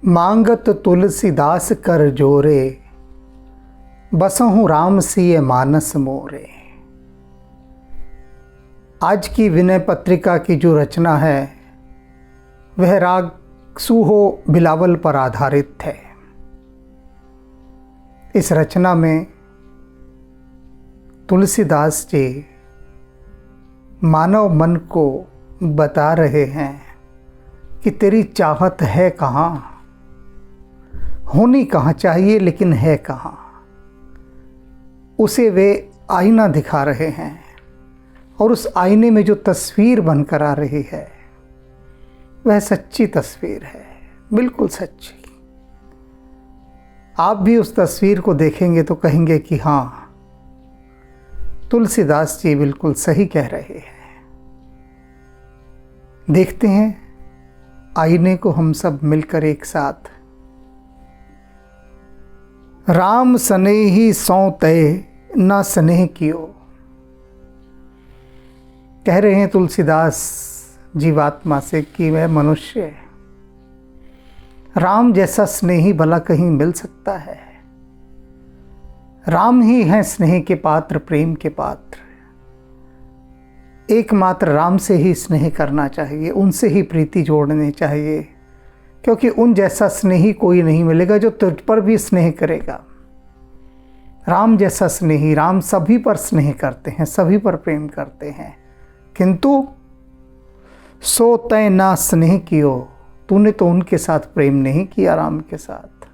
मांगत तुलसीदास कर जोरे, बसहु राम सिय मानस मोरे। आज की विनय पत्रिका की जो रचना है वह राग सूहो बिलावल पर आधारित है। इस रचना में तुलसीदास जी मानव मन को बता रहे हैं कि तेरी चाहत है कहाँ, होनी कहाँ चाहिए लेकिन है कहाँ। उसे वे आईना दिखा रहे हैं और उस आईने में जो तस्वीर बनकर आ रही है वह सच्ची तस्वीर है, बिल्कुल सच्ची। आप भी उस तस्वीर को देखेंगे तो कहेंगे कि हाँ, तुलसीदास जी बिल्कुल सही कह रहे हैं। देखते हैं आईने को हम सब मिलकर एक साथ। राम स्नेही सौ तय ना स्नेह कियो। कह रहे हैं तुलसीदास जीवात्मा से कि वह मनुष्य है, राम जैसा स्नेही भला कहीं मिल सकता है। राम ही हैं स्नेह के पात्र, प्रेम के पात्र। एकमात्र राम से ही स्नेह करना चाहिए, उनसे ही प्रीति जोड़नी चाहिए, क्योंकि उन जैसा स्नेही कोई नहीं मिलेगा जो तुझ पर भी स्नेह करेगा। राम जैसा स्नेही, राम सभी पर स्नेह करते हैं, सभी पर प्रेम करते हैं, किंतु सो तय ना स्नेह कियो। तूने तो उनके साथ प्रेम नहीं किया, राम के साथ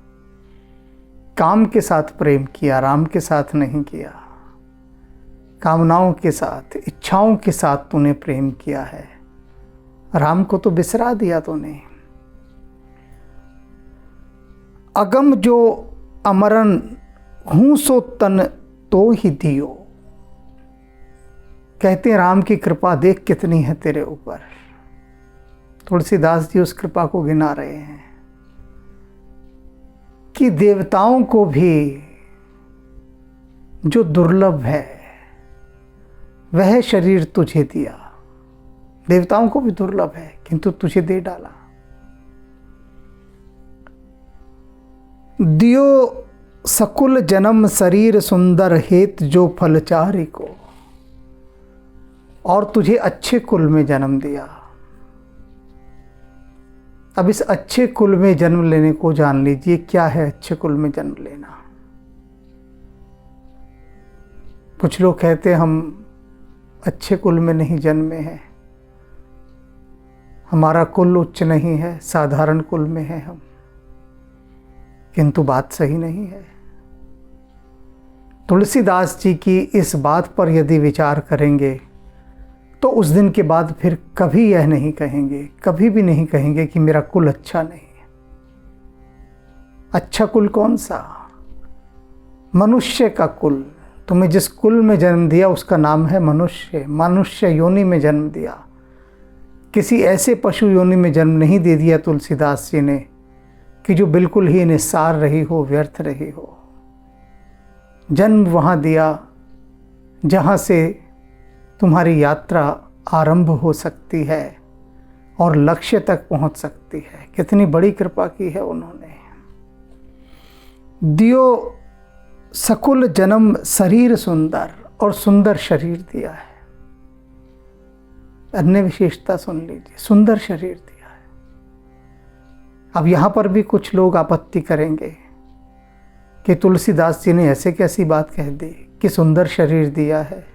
काम के साथ प्रेम किया, राम के साथ नहीं किया। कामनाओं के साथ, इच्छाओं के साथ तूने प्रेम किया है, राम को तो बिसरा दिया तूने। अगम जो अमरन हूं सो तन तो ही दियो। कहते हैं राम की कृपा देख कितनी है तेरे ऊपर। तुलसीदास जी उस कृपा को गिना रहे हैं कि देवताओं को भी जो दुर्लभ है वह शरीर तुझे दिया। देवताओं को भी दुर्लभ है किंतु तुझे दे डाला। दियो सकुल जन्म शरीर सुंदर हेत जो फलचारी को। और तुझे अच्छे कुल में जन्म दिया। अब इस अच्छे कुल में जन्म लेने को जान लीजिए, क्या है अच्छे कुल में जन्म लेना। कुछ लोग कहते हैं हम अच्छे कुल में नहीं जन्मे हैं, हमारा कुल उच्च नहीं है, साधारण कुल में है हम, किंतु बात सही नहीं है। तुलसीदास जी की इस बात पर यदि विचार करेंगे तो उस दिन के बाद फिर कभी यह नहीं कहेंगे, कभी भी नहीं कहेंगे कि मेरा कुल अच्छा नहीं है। अच्छा कुल कौन सा? मनुष्य का कुल। तुम्हें जिस कुल में जन्म दिया उसका नाम है मनुष्य। मनुष्य योनि में जन्म दिया, किसी ऐसे पशु योनि में जन्म नहीं दे दिया तुलसीदास जी ने कि जो बिल्कुल ही निस्सार रही हो, व्यर्थ रही हो। जन्म वहाँ दिया जहाँ से तुम्हारी यात्रा आरंभ हो सकती है और लक्ष्य तक पहुँच सकती है। कितनी बड़ी कृपा की है उन्होंने। दियो सकुल जन्म शरीर सुंदर, और सुंदर शरीर दिया है। अन्य विशेषता सुन लीजिए, सुंदर शरीर दिया है। अब यहाँ पर भी कुछ लोग आपत्ति करेंगे कि तुलसीदास जी ने ऐसे कैसी बात कह दी कि सुंदर शरीर दिया है,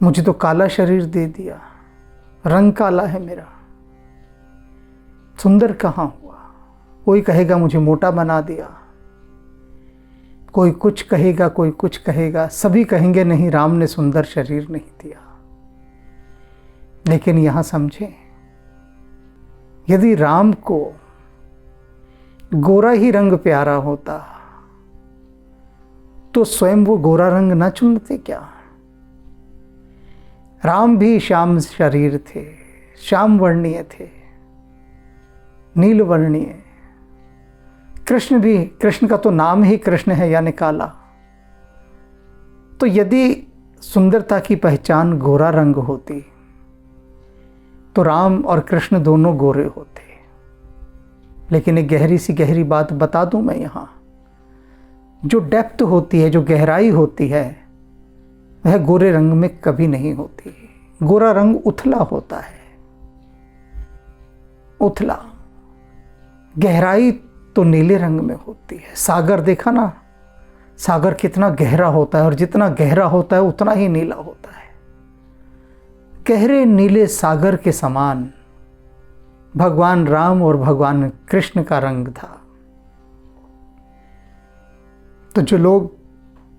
मुझे तो काला शरीर दे दिया, रंग काला है मेरा, सुंदर कहाँ हुआ। कोई कहेगा मुझे मोटा बना दिया, कोई कुछ कहेगा, कोई कुछ कहेगा। सभी कहेंगे नहीं, राम ने सुंदर शरीर नहीं दिया। लेकिन यहां समझें, यदि राम को गोरा ही रंग प्यारा होता तो स्वयं वो गोरा रंग न चुनते क्या? राम भी श्याम शरीर थे, श्याम वर्णीय थे, नील वर्णीय। कृष्ण भी, कृष्ण का तो नाम ही कृष्ण है यानी काला। तो यदि सुंदरता की पहचान गोरा रंग होती तो राम और कृष्ण दोनों गोरे होते। लेकिन एक गहरी बात बता दूं मैं यहाँ, जो डेप्थ होती है, जो गहराई होती है, वह गोरे रंग में कभी नहीं होती। गोरा रंग उथला होता है, उथला। गहराई तो नीले रंग में होती है। सागर देखा ना, सागर कितना गहरा होता है, और जितना गहरा होता है उतना ही नीला होता है। गहरे नीले सागर के समान भगवान राम और भगवान कृष्ण का रंग था। तो जो लोग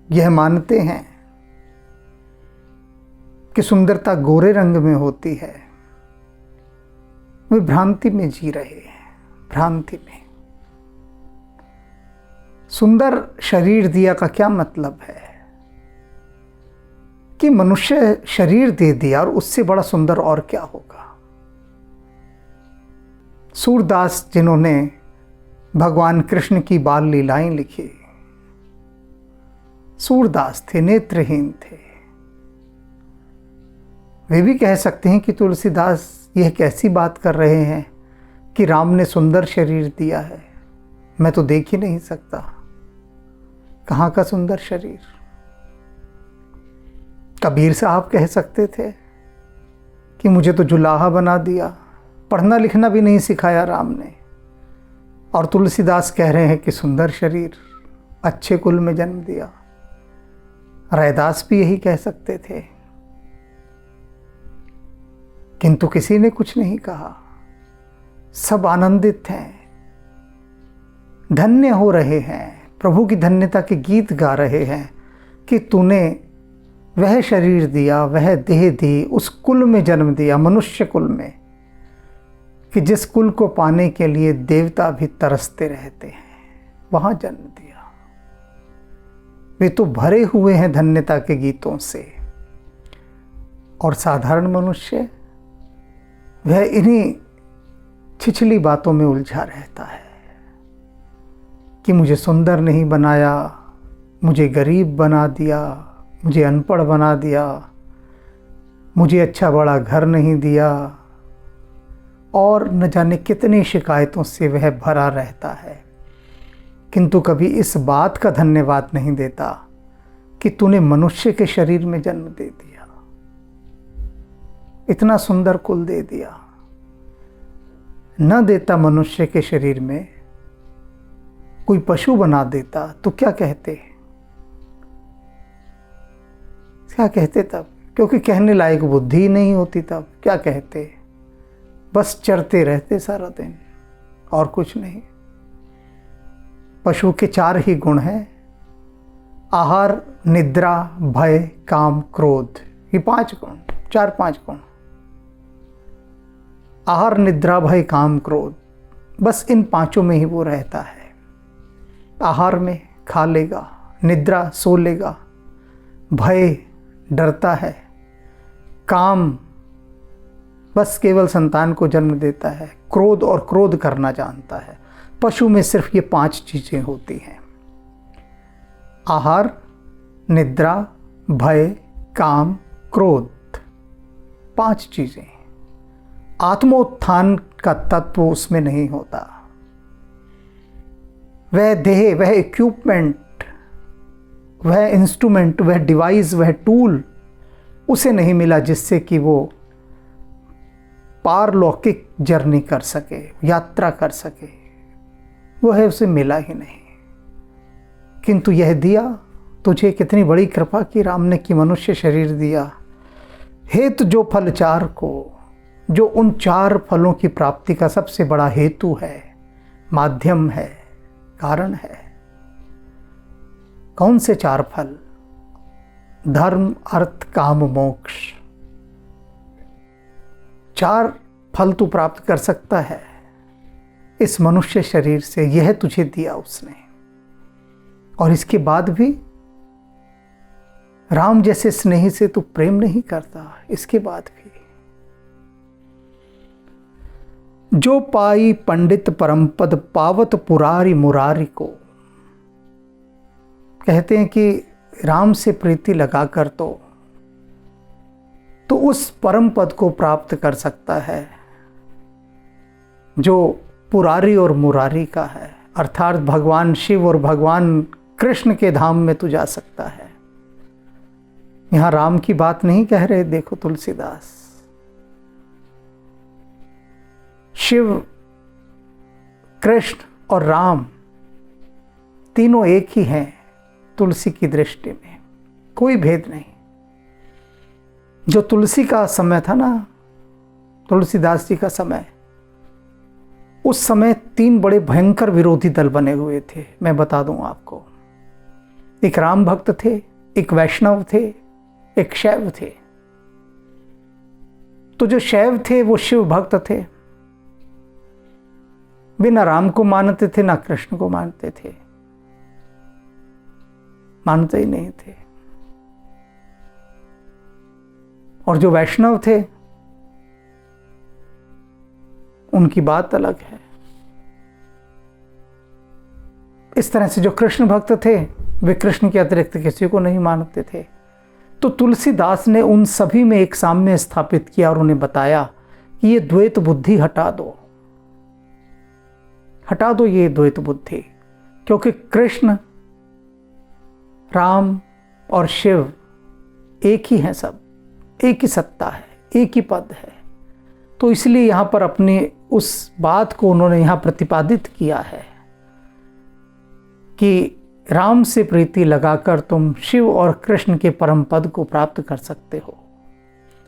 यह मानते हैं कि सुंदरता गोरे रंग में होती है, वे भ्रांति में जी रहे हैं, भ्रांति में। सुंदर शरीर दिया का क्या मतलब है कि मनुष्य शरीर दे दिया और उससे बड़ा सुंदर और क्या होगा। सूरदास जिन्होंने भगवान कृष्ण की बाल लीलाएं लिखी, सूरदास थे, नेत्रहीन थे। वे भी कह सकते हैं कि तुलसीदास यह कैसी बात कर रहे हैं कि राम ने सुंदर शरीर दिया है, मैं तो देख ही नहीं सकता। कहाँ का सुंदर शरीर। कबीर साहब कह सकते थे कि मुझे तो जुलाहा बना दिया, पढ़ना लिखना भी नहीं सिखाया राम ने। और तुलसीदास कह रहे हैं कि सुंदर शरीर, अच्छे कुल में जन्म दिया। रैदास भी यही कह सकते थे, किंतु किसी ने कुछ नहीं कहा। सब आनंदित हैं, धन्य हो रहे हैं, प्रभु की धन्यता के गीत गा रहे हैं कि तूने वह शरीर दिया, वह देह दी, उस कुल में जन्म दिया, मनुष्य कुल में, कि जिस कुल को पाने के लिए देवता भी तरसते रहते हैं, वहां जन्म दिया। वे तो भरे हुए हैं धन्यता के गीतों से। और साधारण मनुष्य वह इन्हीं छिछली बातों में उलझा रहता है कि मुझे सुंदर नहीं बनाया, मुझे गरीब बना दिया, मुझे अनपढ़ बना दिया, मुझे अच्छा बड़ा घर नहीं दिया, और न जाने कितनी शिकायतों से वह भरा रहता है। किंतु कभी इस बात का धन्यवाद नहीं देता कि तूने मनुष्य के शरीर में जन्म दे दिया, इतना सुंदर कुल दे दिया। न देता मनुष्य के शरीर में, कोई पशु बना देता तो क्या कहते, क्या कहते तब? क्योंकि कहने लायक बुद्धि नहीं होती तब क्या कहते, बस चरते रहते सारा दिन और कुछ नहीं। पशु के 4 ही गुण हैं, आहार, निद्रा, भय, काम, क्रोध। ये 5 गुण, 4-5 गुण। आहार, निद्रा, भय, काम, क्रोध, बस इन 5 में ही वो रहता है। आहार में खा लेगा, निद्रा सो लेगा, भय डरता है, काम बस केवल संतान को जन्म देता है, क्रोध और क्रोध करना जानता है। पशु में सिर्फ ये 5 चीजें होती हैं, आहार, निद्रा, भय, काम, क्रोध, 5 चीजें। आत्मोत्थान का तत्व उसमें नहीं होता। वह देह, वह इक्विपमेंट, वह इंस्ट्रूमेंट, वह डिवाइस, वह टूल उसे नहीं मिला जिससे कि वो पारलौकिक जर्नी कर सके, यात्रा कर सके। वो है, उसे मिला ही नहीं। किंतु यह दिया तुझे, कितनी बड़ी कृपा की राम ने कि मनुष्य शरीर दिया। हेतु जो फल 4 को, जो उन 4 फलों की प्राप्ति का सबसे बड़ा हेतु है, माध्यम है, कारण है। कौन से 4 फल? धर्म, अर्थ, काम, मोक्ष। 4 फल तू प्राप्त कर सकता है इस मनुष्य शरीर से, यह तुझे दिया उसने। और इसके बाद भी राम जैसे स्नेही से तू प्रेम नहीं करता, इसके बाद भी। जो पाई पंडित परमपद, पावत पुरारी मुरारी को। कहते हैं कि राम से प्रीति लगाकर तो उस परम पद को प्राप्त कर सकता है जो पुरारी और मुरारी का है, अर्थात भगवान शिव और भगवान कृष्ण के धाम में तू जा सकता है। यहां राम की बात नहीं कह रहे, देखो तुलसीदास, शिव, कृष्ण और राम तीनों एक ही हैं तुलसी की दृष्टि में, कोई भेद नहीं। जो तुलसी का समय था ना, तुलसीदास जी का समय, उस समय 3 बड़े भयंकर विरोधी दल बने हुए थे। मैं बता दूं आपको, एक राम भक्त थे, एक वैष्णव थे, एक शैव थे। तो जो शैव थे वो शिव भक्त थे, वे ना राम को मानते थे ना कृष्ण को मानते थे, मानते ही नहीं थे। और जो वैष्णव थे उनकी बात अलग है। इस तरह से जो कृष्ण भक्त थे वे कृष्ण के अतिरिक्त किसी को नहीं मानते थे। तो तुलसीदास ने उन सभी में एक साम्य स्थापित किया और उन्हें बताया कि ये द्वैत बुद्धि हटा दो, हटा दो ये द्वैत बुद्धि, क्योंकि कृष्ण, राम और शिव एक ही हैं, सब एक ही सत्ता है, एक ही पद है। तो इसलिए यहां पर अपनी उस बात को उन्होंने यहां प्रतिपादित किया है कि राम से प्रीति लगाकर तुम शिव और कृष्ण के परम पद को प्राप्त कर सकते हो,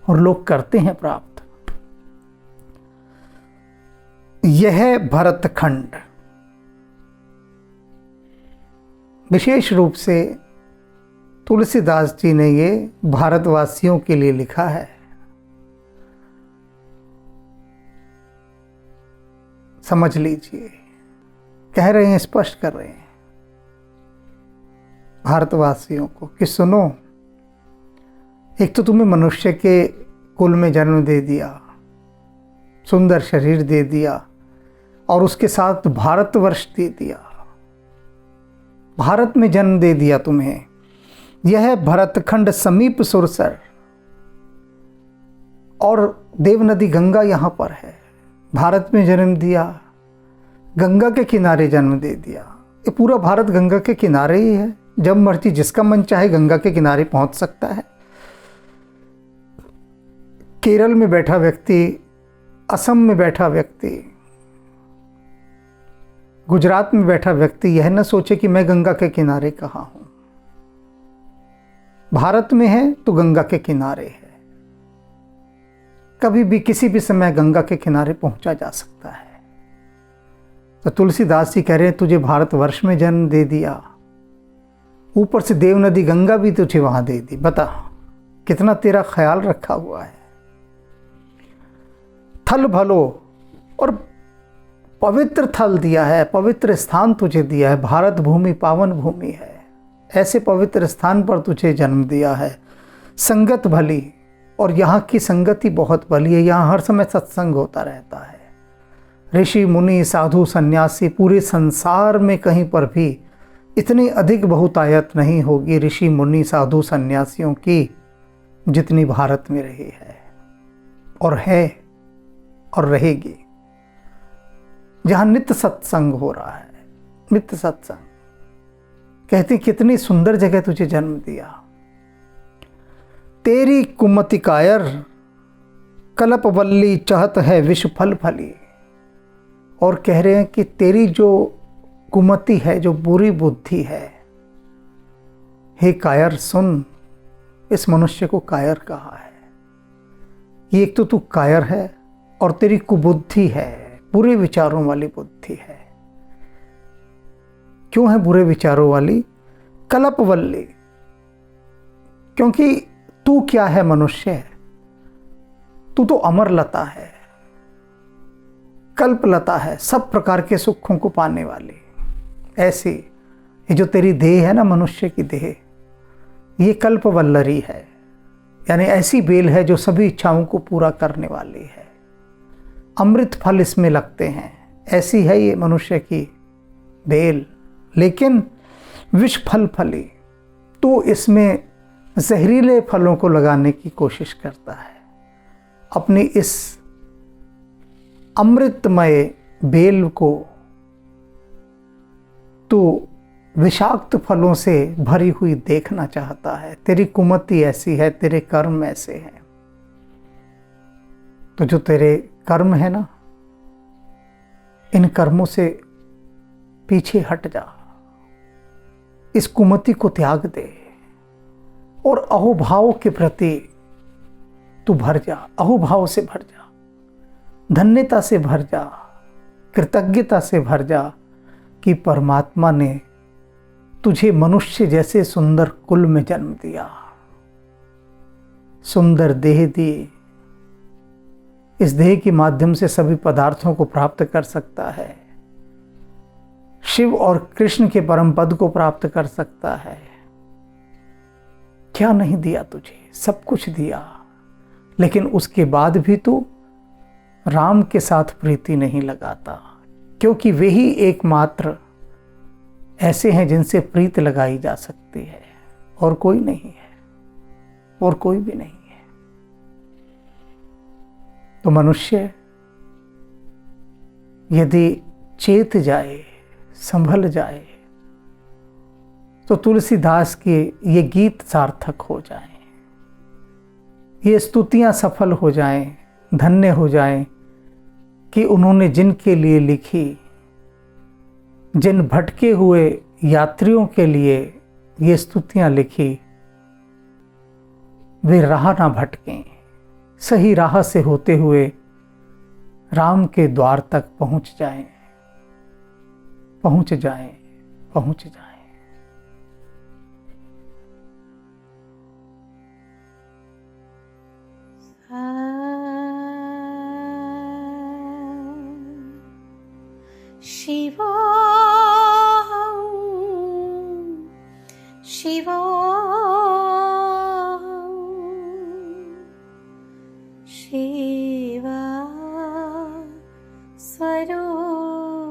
और लोग करते हैं प्राप्त। यह भरतखंड विशेष रूप से तुलसीदास जी ने ये भारतवासियों के लिए लिखा है। समझ लीजिए, कह रहे हैं, स्पष्ट कर रहे हैं भारतवासियों को कि सुनो, एक तो तुम्हें मनुष्य के कुल में जन्म दे दिया, सुंदर शरीर दे दिया, और उसके साथ भारतवर्ष दे दिया, भारत में जन्म दे दिया तुम्हें। यह भरतखंड समीप सुरसर, और देव नदी गंगा यहां पर है। भारत में जन्म दिया, गंगा के किनारे जन्म दे दिया। ये पूरा भारत गंगा के किनारे ही है, जब मर्जी जिसका मन चाहे गंगा के किनारे पहुंच सकता है। केरल में बैठा व्यक्ति, असम में बैठा व्यक्ति, गुजरात में बैठा व्यक्ति यह न सोचे कि मैं गंगा के किनारे कहाँ हूं। भारत में है तो गंगा के किनारे है, कभी भी किसी भी समय गंगा के किनारे पहुंचा जा सकता है। तो तुलसीदास जी कह रहे हैं तुझे भारतवर्ष में जन्म दे दिया, ऊपर से देव नदी गंगा भी तुझे वहां दे दी। बता कितना तेरा ख्याल रखा हुआ है। थल भलो, और पवित्र थल दिया है, पवित्र स्थान तुझे दिया है। भारत भूमि पावन भूमि है, ऐसे पवित्र स्थान पर तुझे जन्म दिया है। संगत भली, और यहाँ की संगति बहुत भली है, यहाँ हर समय सत्संग होता रहता है। ऋषि मुनि साधु सन्यासी, पूरे संसार में कहीं पर भी इतनी अधिक बहुतायत नहीं होगी ऋषि मुनि साधु सन्यासियों की जितनी भारत में रही है, और है और रहेगी। जहाँ नित्य सत्संग हो रहा है, नित्य सत्संग। कहते कितनी सुंदर जगह तुझे जन्म दिया। तेरी कुमति कायर, कल्पवल्ली चाहत है विश्व फल फली। और कह रहे हैं कि तेरी जो कुमति है, जो बुरी बुद्धि है, हे कायर सुन, इस मनुष्य को कायर कहा है। ये एक तो तू कायर है, और तेरी कुबुद्धि है, बुरे विचारों वाली बुद्धि है। क्यों है बुरे विचारों वाली? कल्पवल्ली, क्योंकि तू क्या है मनुष्य, तू तो अमरलता है, कल्पलता है, सब प्रकार के सुखों को पाने वाली। ऐसी ये जो तेरी देह है ना, मनुष्य की देह, ये कल्पवल्लरी है, यानी ऐसी बेल है जो सभी इच्छाओं को पूरा करने वाली है। अमृत फल इसमें लगते हैं, ऐसी है ये मनुष्य की बेल। लेकिन विष फल फली, तो इसमें जहरीले फलों को लगाने की कोशिश करता है। अपनी इस अमृतमय बेल को तू विषाक्त फलों से भरी हुई देखना चाहता है। तेरी कुमति ऐसी है, तेरे कर्म ऐसे हैं। तो जो तेरे कर्म है ना, इन कर्मों से पीछे हट जा, इस कुमति को त्याग दे और अहोभाव के प्रति तू भर जा। अहोभाव से भर जा, धन्यता से भर जा, कृतज्ञता से भर जा कि परमात्मा ने तुझे मनुष्य जैसे सुंदर कुल में जन्म दिया, सुंदर देह दी। इस देह के माध्यम से सभी पदार्थों को प्राप्त कर सकता है, शिव और कृष्ण के परम पद को प्राप्त कर सकता है। क्या नहीं दिया तुझे? सब कुछ दिया, लेकिन उसके बाद भी तू राम के साथ प्रीति नहीं लगाता, क्योंकि वे ही एकमात्र ऐसे हैं जिनसे प्रीत लगाई जा सकती है, और कोई नहीं है, और कोई भी नहीं है। तो मनुष्य यदि चेत जाए, संभल जाए, तो तुलसीदास के ये गीत सार्थक हो जाएं, ये स्तुतियां सफल हो जाएं, धन्य हो जाएं कि उन्होंने जिनके लिए लिखी, जिन भटके हुए यात्रियों के लिए ये स्तुतियां लिखी, वे राह ना भटकें, सही राह से होते हुए राम के द्वार तक पहुंच जाएं, पहुंच जाएं, पहुंच जाएं। शिवो शिवो शिवा स्वरूपं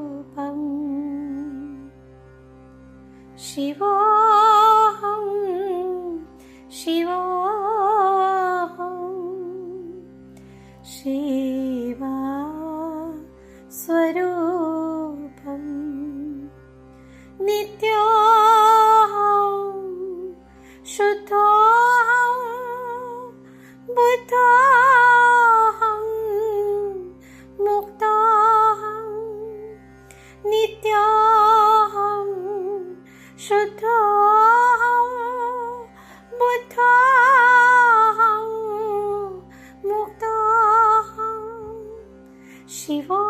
शिवो शिवो शिवा स्वरूपं नित्योऽहं शुद्धोऽहं बुद्धोऽहं मुक्तोऽहं नित्योऽहं शुद्धोऽहं बुद्धोऽहं मुक्तोऽहं शिवो